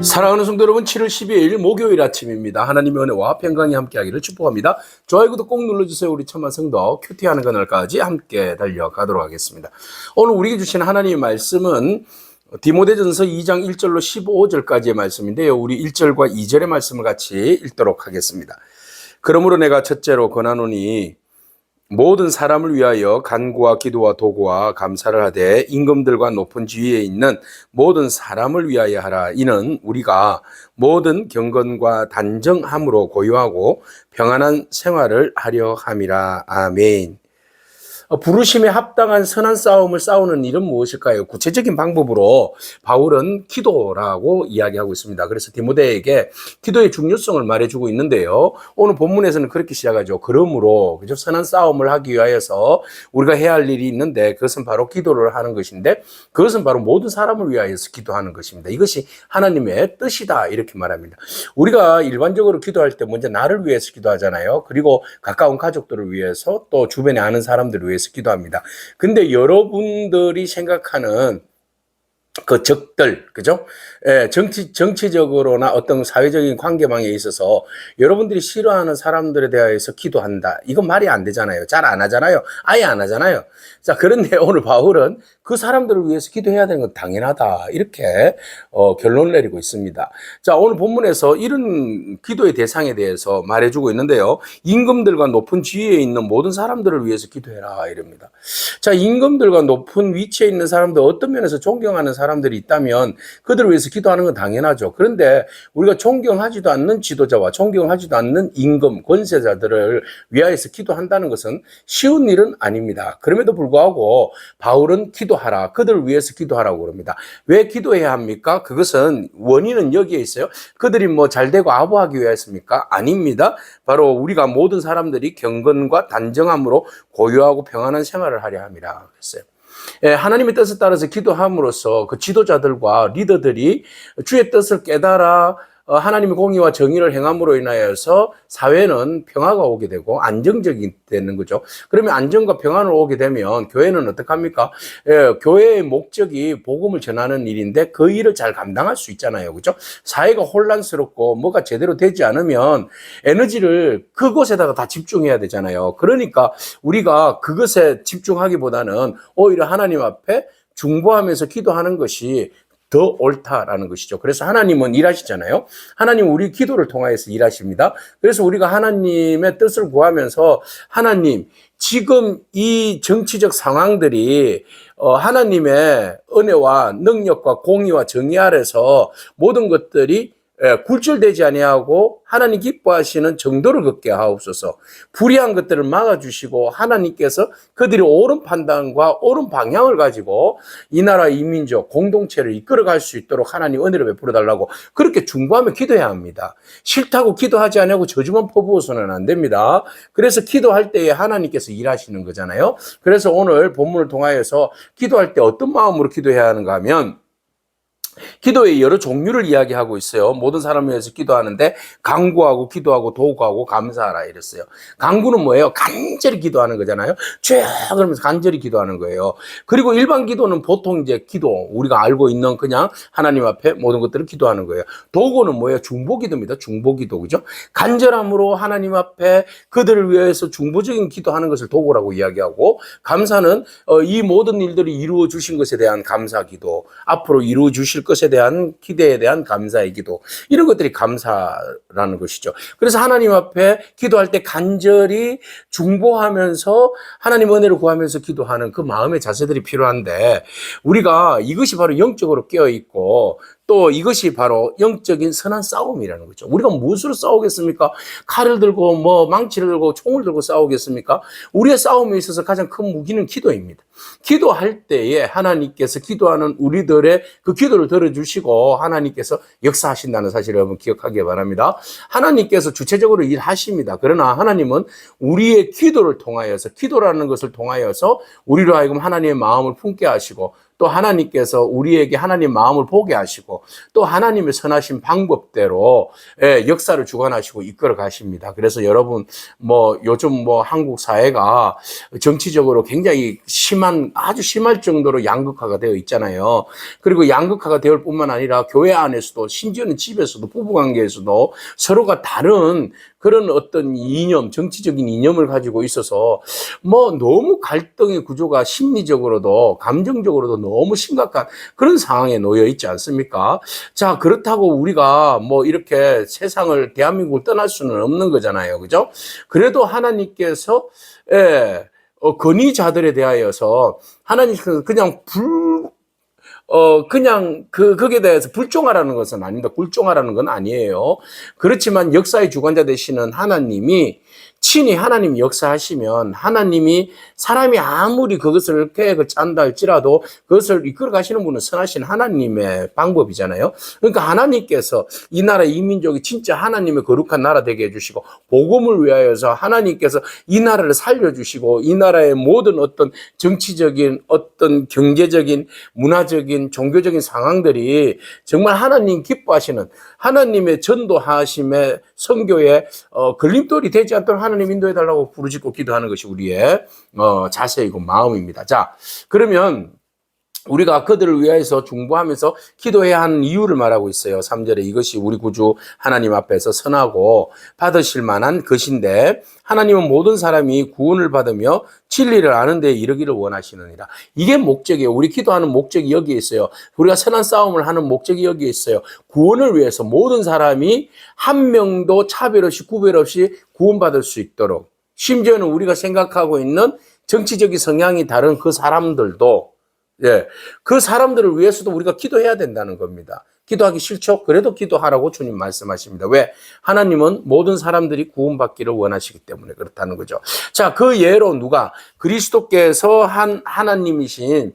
사랑하는 성도 여러분, 7월 12일 목요일 아침입니다. 하나님의 은혜와 평강이 함께하기를 축복합니다. 좋아요, 구독 꼭 눌러주세요. 우리 천만 성도 큐티하는 그날까지 함께 달려가도록 하겠습니다. 오늘 우리에게 주신 하나님의 말씀은 디모데전서 2장 1절로 15절까지의 말씀인데요. 우리 1절과 2절의 말씀을 같이 읽도록 하겠습니다. 그러므로 내가 첫째로 권하노니 모든 사람을 위하여 간구와 기도와 도구와 감사를 하되 임금들과 높은 지위에 있는 모든 사람을 위하여 하라. 이는 우리가 모든 경건과 단정함으로 고요하고 평안한 생활을 하려 함이라. 아멘. 부르심에 합당한 선한 싸움을 싸우는 일은 무엇일까요? 구체적인 방법으로 바울은 기도라고 이야기하고 있습니다. 그래서 디모데에게 기도의 중요성을 말해주고 있는데요. 오늘 본문에서는 그렇게 시작하죠. 그러므로 그죠? 선한 싸움을 하기 위하여서 우리가 해야 할 일이 있는데 그것은 바로 기도를 하는 것인데 그것은 바로 모든 사람을 위하여서 기도하는 것입니다. 이것이 하나님의 뜻이다 이렇게 말합니다. 우리가 일반적으로 기도할 때 먼저 나를 위해서 기도하잖아요. 그리고 가까운 가족들을 위해서 또 주변에 아는 사람들을 위해서 기도합니다. 근데 여러분들이 생각하는 그 적들, 그죠? 예, 정치적으로나 어떤 사회적인 관계망에 있어서 여러분들이 싫어하는 사람들에 대해서 기도한다. 이건 말이 안 되잖아요. 잘 안 하잖아요. 아예 안 하잖아요. 자, 그런데 오늘 바울은 그 사람들을 위해서 기도해야 되는 건 당연하다. 이렇게 결론을 내리고 있습니다. 자, 오늘 본문에서 이런 기도의 대상에 대해서 말해주고 있는데요. 임금들과 높은 지위에 있는 모든 사람들을 위해서 기도해라. 이럽니다. 자, 임금들과 높은 위치에 있는 사람들, 어떤 면에서 존경하는 사람들이 있다면 그들을 위해서 기도하는 건 당연하죠. 그런데 우리가 존경하지도 않는 지도자와 존경하지도 않는 임금, 권세자들을 위하여서 기도한다는 것은 쉬운 일은 아닙니다. 그럼에도 불구하고 바울은 기도하라, 그들을 위해서 기도하라고 그럽니다. 왜 기도해야 합니까? 그것은 원인은 여기에 있어요. 그들이 뭐 잘되고 아부하기 위해서입니까? 아닙니다. 바로 우리가 모든 사람들이 경건과 단정함으로 고요하고 평안한 생활을 하려 함이라 그랬어요. 하나님의 뜻에 따라서 기도함으로써 그 지도자들과 리더들이 주의 뜻을 깨달아 하나님의 공의와 정의를 행함으로 인하여서 사회는 평화가 오게 되고 안정적이 되는 거죠. 그러면 안정과 평안을 오게 되면 교회는 어떡합니까? 교회의 목적이 복음을 전하는 일인데 그 일을 잘 감당할 수 있잖아요. 그죠? 사회가 혼란스럽고 뭐가 제대로 되지 않으면 에너지를 그곳에다가 다 집중해야 되잖아요. 그러니까 우리가 그것에 집중하기보다는 오히려 하나님 앞에 중보하면서 기도하는 것이 더 옳다라는 것이죠. 그래서 하나님은 일하시잖아요. 하나님은 우리 기도를 통하여서 일하십니다. 그래서 우리가 하나님의 뜻을 구하면서 하나님, 지금 이 정치적 상황들이 하나님의 은혜와 능력과 공의와 정의 아래서 모든 것들이 굴절되지 아니하고 하나님 기뻐하시는 정도를 걷게 하옵소서. 불의한 것들을 막아주시고 하나님께서 그들이 옳은 판단과 옳은 방향을 가지고 이 나라 이 민족 공동체를 이끌어갈 수 있도록 하나님 은혜를 베풀어 달라고 그렇게 중보하며 기도해야 합니다. 싫다고 기도하지 않고 저주만 퍼부어서는 안 됩니다. 그래서 기도할 때에 하나님께서 일하시는 거잖아요. 그래서 오늘 본문을 통하여서 기도할 때 어떤 마음으로 기도해야 하는가 하면 기도의 여러 종류를 이야기하고 있어요. 모든 사람을 위해서 기도하는데 간구하고 기도하고 도구하고 감사하라 이랬어요. 간구는 뭐예요? 간절히 기도하는 거잖아요. 죄 그러면서 간절히 기도하는 거예요. 그리고 일반 기도는 보통 이제 기도 우리가 알고 있는 그냥 하나님 앞에 모든 것들을 기도하는 거예요. 도구는 뭐예요? 중보기도입니다. 중보기도 그죠? 간절함으로 하나님 앞에 그들을 위해서 중보적인 기도하는 것을 도구라고 이야기하고 감사는 이 모든 일들이 이루어 주신 것에 대한 감사기도 앞으로 이루어 주실 것에 대한 기대에 대한 감사의 기도 이런 것들이 감사라는 것이죠. 그래서 하나님 앞에 기도할 때 간절히 중보하면서 하나님 은혜를 구하면서 기도하는 그 마음의 자세들이 필요한데 우리가 이것이 바로 영적으로 깨어있고 또 이것이 바로 영적인 선한 싸움이라는 거죠. 우리가 무엇으로 싸우겠습니까? 칼을 들고 뭐 망치를 들고 총을 들고 싸우겠습니까? 우리의 싸움에 있어서 가장 큰 무기는 기도입니다. 기도할 때에 하나님께서 기도하는 우리들의 그 기도를 들어주시고 하나님께서 역사하신다는 사실을 여러분 기억하기 바랍니다. 하나님께서 주체적으로 일하십니다. 그러나 하나님은 우리의 기도를 통하여서 기도라는 것을 통하여서 우리로 하여금 하나님의 마음을 품게 하시고 또 하나님께서 우리에게 하나님 마음을 보게 하시고 또 하나님의 선하신 방법대로 역사를 주관하시고 이끌어 가십니다. 그래서 여러분 요즘 한국 사회가 정치적으로 굉장히 아주 심할 정도로 양극화가 되어 있잖아요. 그리고 양극화가 되어 뿐만 아니라 교회 안에서도 심지어는 집에서도 부부관계에서도 서로가 다른 그런 어떤 정치적인 이념을 가지고 있어서 너무 갈등의 구조가 심리적으로도 감정적으로도 너무 심각한 그런 상황에 놓여 있지 않습니까? 자, 그렇다고 우리가 이렇게 대한민국을 떠날 수는 없는 거잖아요. 그죠? 그래도 하나님께서 건의자들에 대하여서 하나님께서 거기에 대해서 불종하라는 것은 아닙니다. 굴종하라는 건 아니에요. 그렇지만 역사의 주관자 되시는 하나님이 친히 하나님 역사하시면 하나님이 사람이 아무리 그것을 계획을 짠다 할지라도 그것을 이끌어 가시는 분은 선하신 하나님의 방법이잖아요. 그러니까 하나님께서 이 나라 이 민족이 진짜 하나님의 거룩한 나라 되게 해주시고 복음을 위하여서 하나님께서 이 나라를 살려주시고 이 나라의 모든 어떤 정치적인 어떤 경제적인 문화적인 종교적인 상황들이 정말 하나님 기뻐하시는 하나님의 전도하심의 선교의 걸림돌이 되지 않도록 하나님 인도해달라고 부르짖고 기도하는 것이 우리의 자세이고 마음입니다. 자, 그러면 우리가 그들을 위하여서 중보하면서 기도해야 하는 이유를 말하고 있어요. 3절에 이것이 우리 구주 하나님 앞에서 선하고 받으실 만한 것인데 하나님은 모든 사람이 구원을 받으며 진리를 아는 데 이르기를 원하시느니라. 이게 목적이에요. 우리 기도하는 목적이 여기에 있어요. 우리가 선한 싸움을 하는 목적이 여기에 있어요. 구원을 위해서 모든 사람이 한 명도 차별 없이 구별 없이 구원받을 수 있도록, 심지어는 우리가 생각하고 있는 정치적인 성향이 다른 그 사람들도 그 사람들을 위해서도 우리가 기도해야 된다는 겁니다. 기도하기 싫죠? 그래도 기도하라고 주님 말씀하십니다. 왜? 하나님은 모든 사람들이 구원받기를 원하시기 때문에 그렇다는 거죠. 자, 그 예로 누가? 그리스도께서 하나님이신,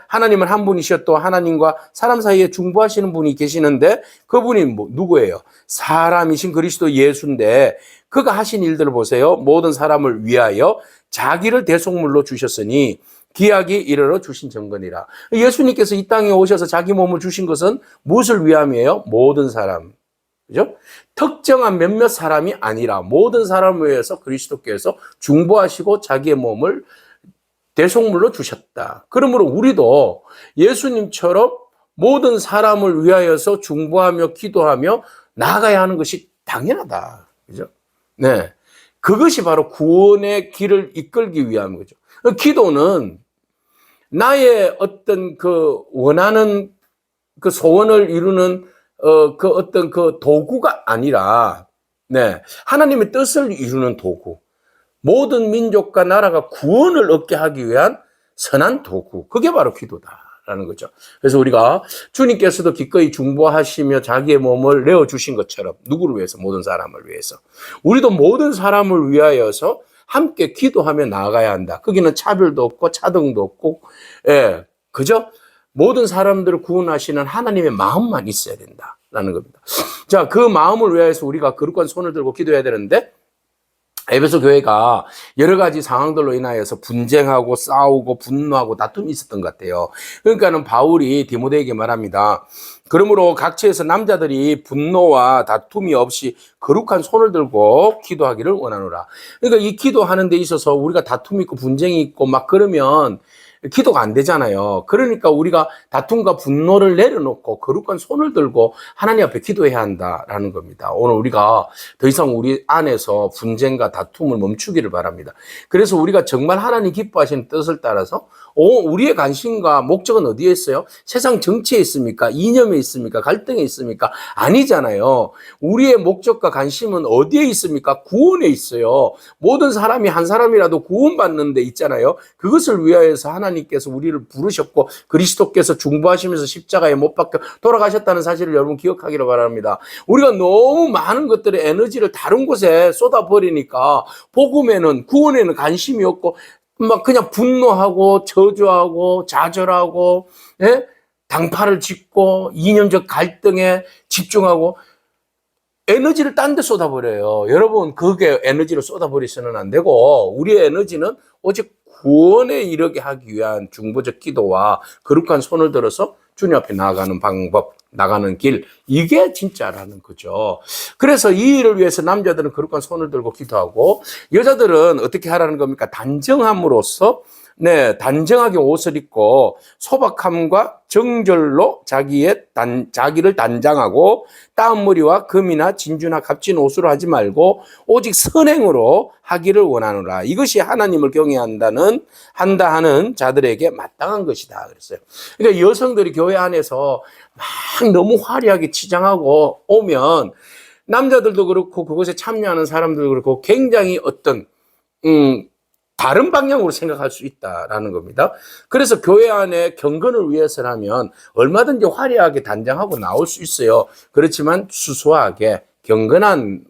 하나님은 한 분이셔 또 하나님과 사람 사이에 중보하시는 분이 계시는데 그분이 누구예요? 사람이신 그리스도 예수인데 그가 하신 일들을 보세요. 모든 사람을 위하여 자기를 대속물로 주셨으니 기약이 이르러 주신 증거니라. 예수님께서 이 땅에 오셔서 자기 몸을 주신 것은 무엇을 위함이에요? 모든 사람. 그죠? 특정한 몇몇 사람이 아니라 모든 사람을 위해서 그리스도께서 중보하시고 자기의 몸을 대속물로 주셨다. 그러므로 우리도 예수님처럼 모든 사람을 위하여서 중보하며 기도하며 나아가야 하는 것이 당연하다. 그죠? 네. 그것이 바로 구원의 길을 이끌기 위한 거죠. 기도는 나의 어떤 그 원하는 그 소원을 이루는 그 어떤 그 도구가 아니라, 하나님의 뜻을 이루는 도구. 모든 민족과 나라가 구원을 얻게 하기 위한 선한 도구. 그게 바로 기도다라는 거죠. 그래서 우리가 주님께서도 기꺼이 중보하시며 자기의 몸을 내어주신 것처럼 누구를 위해서? 모든 사람을 위해서. 우리도 모든 사람을 위하여서 함께 기도하며 나아가야 한다. 거기는 차별도 없고 차등도 없고, 그죠? 모든 사람들을 구원하시는 하나님의 마음만 있어야 된다라는 겁니다. 자, 그 마음을 위해서 우리가 거룩한 손을 들고 기도해야 되는데 에베소 교회가 여러 가지 상황들로 인하여서 분쟁하고 싸우고 분노하고 다툼이 있었던 것 같아요. 그러니까는 바울이 디모데에게 말합니다. 그러므로 각처에서 남자들이 분노와 다툼이 없이 거룩한 손을 들고 기도하기를 원하노라. 그러니까 이 기도하는 데 있어서 우리가 다툼이 있고 분쟁이 있고 막 그러면 기도가 안 되잖아요. 그러니까 우리가 다툼과 분노를 내려놓고 거룩한 손을 들고 하나님 앞에 기도해야 한다라는 겁니다. 오늘 우리가 더 이상 우리 안에서 분쟁과 다툼을 멈추기를 바랍니다. 그래서 우리가 정말 하나님 기뻐하시는 뜻을 따라서 우리의 관심과 목적은 어디에 있어요? 세상 정치에 있습니까? 이념에 있습니까? 갈등에 있습니까? 아니잖아요. 우리의 목적과 관심은 어디에 있습니까? 구원에 있어요. 모든 사람이 한 사람이라도 구원받는 데 있잖아요. 그것을 위하여서 하나님께서 우리를 부르셨고 그리스도께서 중보하시면서 십자가에 못 박혀 돌아가셨다는 사실을 여러분 기억하기를 바랍니다. 우리가 너무 많은 것들의 에너지를 다른 곳에 쏟아버리니까 복음에는 구원에는 관심이 없고 막 그냥 분노하고 저주하고 좌절하고 당파를 짓고 이념적 갈등에 집중하고 에너지를 딴 데 쏟아버려요. 여러분, 그게 에너지를 쏟아버리서는 안 되고, 우리의 에너지는 오직 구원에 이르게 하기 위한 중보적 기도와 거룩한 손을 들어서 주님 앞에 나아가는 방법, 나가는 길, 이게 진짜라는 거죠. 그래서 이 일을 위해서 남자들은 거룩한 손을 들고 기도하고, 여자들은 어떻게 하라는 겁니까? 단정함으로써, 네, 단정하게 옷을 입고 소박함과 정절로 자기를 단장하고 땀머리와 금이나 진주나 값진 옷으로 하지 말고 오직 선행으로 하기를 원하노라. 이것이 하나님을 한다 하는 자들에게 마땅한 것이다. 그랬어요. 그러니까 여성들이 교회 안에서 막 너무 화려하게 치장하고 오면 남자들도 그렇고 그것에 참여하는 사람들도 그렇고 굉장히 어떤 다른 방향으로 생각할 수 있다라는 겁니다. 그래서 교회 안에 경건을 위해서라면 얼마든지 화려하게 단장하고 나올 수 있어요. 그렇지만 수수하게 경건한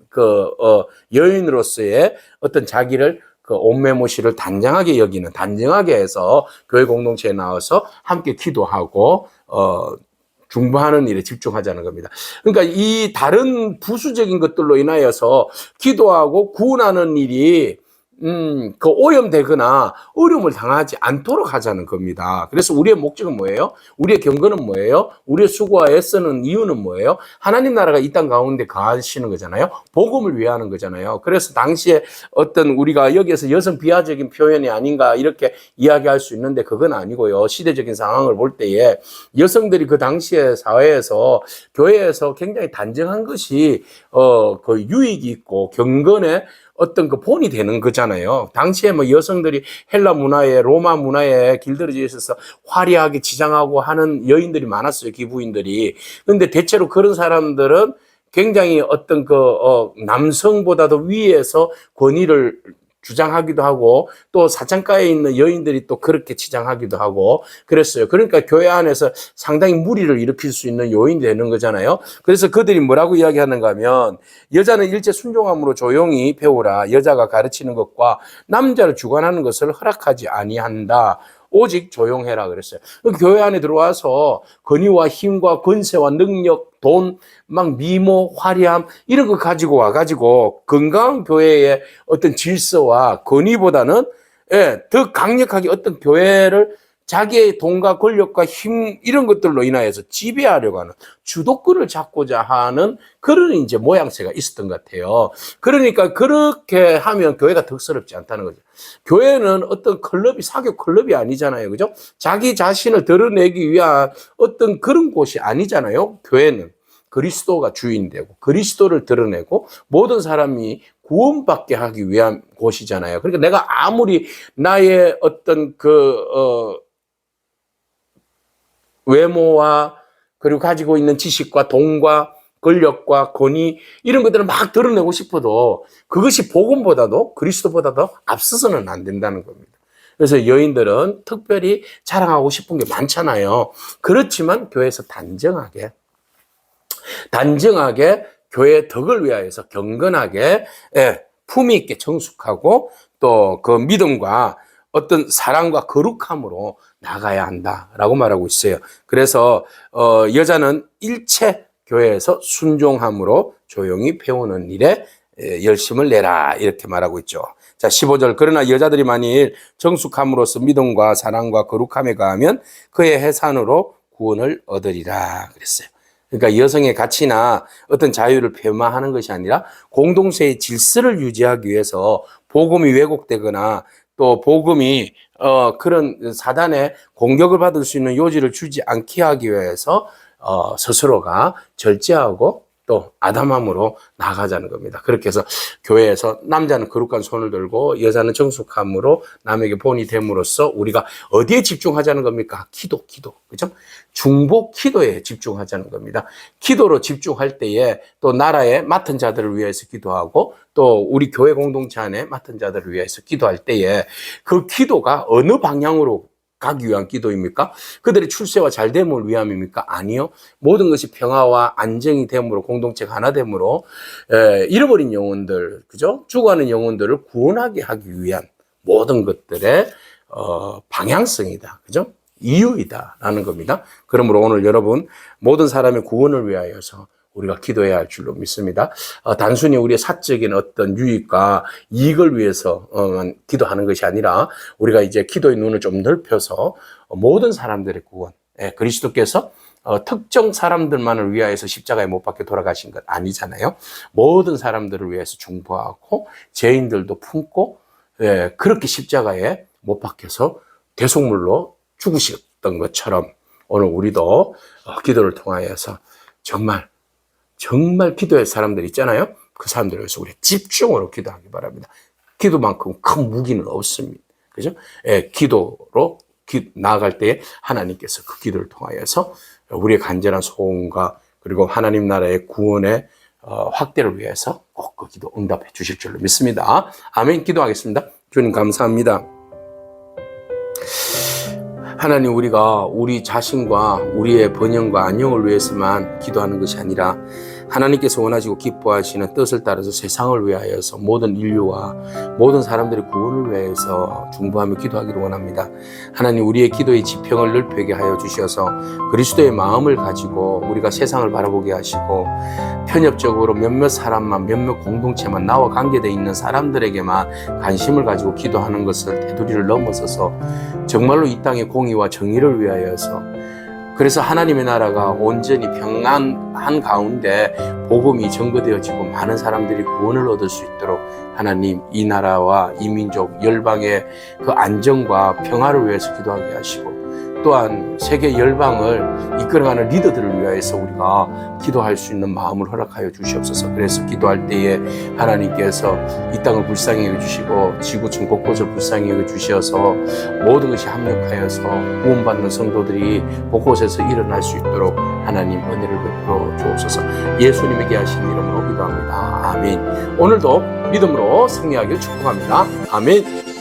여인으로서의 어떤 자기를 옷매모시를 단정하게 여기는, 단정하게 해서 교회 공동체에 나와서 함께 기도하고 중보하는 일에 집중하자는 겁니다. 그러니까 이 다른 부수적인 것들로 인하여서 기도하고 구원하는 일이 오염되거나 어려움을 당하지 않도록 하자는 겁니다. 그래서 우리의 목적은 뭐예요? 우리의 경건은 뭐예요? 우리의 수고와 애쓰는 이유는 뭐예요? 하나님 나라가 이 땅 가운데 거하시는 거잖아요. 복음을 위하는 거잖아요. 그래서 당시에 어떤 우리가 여기에서 여성 비하적인 표현이 아닌가 이렇게 이야기할 수 있는데 그건 아니고요. 시대적인 상황을 볼 때에 여성들이 그 당시의 사회에서 교회에서 굉장히 단정한 것이 그 유익이 있고 경건에 어떤 그 본이 되는 거잖아요. 당시에 뭐 여성들이 헬라 문화에 로마 문화에 길들여져 있어서 화려하게 지장하고 하는 여인들이 많았어요. 기부인들이. 근데 대체로 그런 사람들은 굉장히 어떤 남성보다도 위에서 권위를 주장하기도 하고 또 사창가에 있는 여인들이 또 그렇게 치장하기도 하고 그랬어요. 그러니까 교회 안에서 상당히 무리를 일으킬 수 있는 요인이 되는 거잖아요. 그래서 그들이 뭐라고 이야기하는가 하면 여자는 일제 순종함으로 조용히 배우라. 여자가 가르치는 것과 남자를 주관하는 것을 허락하지 아니한다. 오직 조용해라 그랬어요. 교회 안에 들어와서 권위와 힘과 권세와 능력, 돈, 막 미모, 화려함 이런 거 가지고 와가지고 건강한 교회의 어떤 질서와 권위보다는 더 강력하게 어떤 교회를 자기의 돈과 권력과 힘 이런 것들로 인하여서 지배하려고 하는 주도권을 잡고자 하는 그런 이제 모양새가 있었던 것 같아요. 그러니까 그렇게 하면 교회가 덕스럽지 않다는 거죠. 교회는 어떤 클럽이 사교 클럽이 아니잖아요. 그죠? 자기 자신을 드러내기 위한 어떤 그런 곳이 아니잖아요. 교회는 그리스도가 주인되고 그리스도를 드러내고 모든 사람이 구원받게 하기 위한 곳이잖아요. 그러니까 내가 아무리 나의 어떤 외모와 그리고 가지고 있는 지식과 돈과 권력과 권위 이런 것들을 막 드러내고 싶어도 그것이 복음보다도 그리스도보다도 앞서서는 안 된다는 겁니다. 그래서 여인들은 특별히 자랑하고 싶은 게 많잖아요. 그렇지만 교회에서 단정하게 교회의 덕을 위하여서 경건하게 품위 있게 정숙하고 또 그 믿음과 어떤 사랑과 거룩함으로 나가야 한다라고 말하고 있어요. 그래서 여자는 일체 교회에서 순종함으로 조용히 배우는 일에 열심을 내라 이렇게 말하고 있죠. 자, 15절. 그러나 여자들이 만일 정숙함으로써 믿음과 사랑과 거룩함에 가하면 그의 해산으로 구원을 얻으리라 그랬어요. 그러니까 여성의 가치나 어떤 자유를 폄하하는 것이 아니라 공동체의 질서를 유지하기 위해서 복음이 왜곡되거나 또 복음이 그런 사단의 공격을 받을 수 있는 요지를 주지 않게 하기 위해서 스스로가 절제하고 또 아담함으로 나가자는 겁니다. 그렇게 해서 교회에서 남자는 거룩한 손을 들고 여자는 정숙함으로 남에게 본이 됨으로써 우리가 어디에 집중하자는 겁니까? 기도. 그죠? 중보 기도에 집중하자는 겁니다. 기도로 집중할 때에 또 나라의 맡은 자들을 위해서 기도하고 또 우리 교회 공동체 안에 맡은 자들을 위해서 기도할 때에 그 기도가 어느 방향으로 가기 위한 기도입니까? 그들의 출세와 잘됨을 위함입니까? 아니요. 모든 것이 평화와 안정이 됨으로 공동체가 하나 됨으로 잃어버린 영혼들, 그죠? 죽어가는 영혼들을 구원하게 하기 위한 모든 것들의 방향성이다. 그죠? 이유이다라는 겁니다. 그러므로 오늘 여러분 모든 사람의 구원을 위하여서 우리가 기도해야 할 줄로 믿습니다. 단순히 우리의 사적인 어떤 유익과 이익을 위해서 기도하는 것이 아니라 우리가 이제 기도의 눈을 좀 넓혀서 모든 사람들의 구원, 그리스도께서 특정 사람들만을 위하여서 십자가에 못 박혀 돌아가신 것 아니잖아요. 모든 사람들을 위해서 중보하고 죄인들도 품고 그렇게 십자가에 못 박혀서 대속물로 죽으셨던 것처럼 오늘 우리도 기도를 통하여서 정말 기도의 사람들 있잖아요. 그 사람들을 위해서 우리 집중으로 기도하기 바랍니다. 기도만큼 큰 무기는 없습니다. 그죠? 기도로 나아갈 때에 하나님께서 그 기도를 통하여서 우리의 간절한 소원과 그리고 하나님 나라의 구원의 확대를 위해서 꼭 그 기도 응답해 주실 줄로 믿습니다. 아멘. 기도하겠습니다. 주님 감사합니다. 하나님, 우리가 우리 자신과 우리의 번영과 안녕을 위해서만 기도하는 것이 아니라 하나님께서 원하시고 기뻐하시는 뜻을 따라서 세상을 위하여서 모든 인류와 모든 사람들의 구원을 위하여서 중보하며 기도하기를 원합니다. 하나님, 우리의 기도의 지평을 넓히게 하여 주셔서 그리스도의 마음을 가지고 우리가 세상을 바라보게 하시고 편협적으로 몇몇 사람만, 몇몇 공동체만, 나와 관계되어 있는 사람들에게만 관심을 가지고 기도하는 것을 테두리를 넘어서서 정말로 이 땅의 공의와 정의를 위하여서, 그래서 하나님의 나라가 온전히 평안한 가운데 복음이 전거되어지고 많은 사람들이 구원을 얻을 수 있도록 하나님, 이 나라와 이 민족 열방의 그 안정과 평화를 위해서 기도하게 하시고, 또한 세계 열방을 이끌어가는 리더들을 위해서 우리가 기도할 수 있는 마음을 허락하여 주시옵소서. 그래서 기도할 때에 하나님께서 이 땅을 불쌍히 여겨주시고 지구촌 곳곳을 불쌍히 여겨주셔서 모든 것이 합력하여서 구원받는 성도들이 곳곳에서 일어날 수 있도록 하나님 은혜를 베풀어 주옵소서. 예수님에게 하신 이름으로 기도합니다. 아멘. 오늘도 믿음으로 승리하길 축복합니다. 아멘.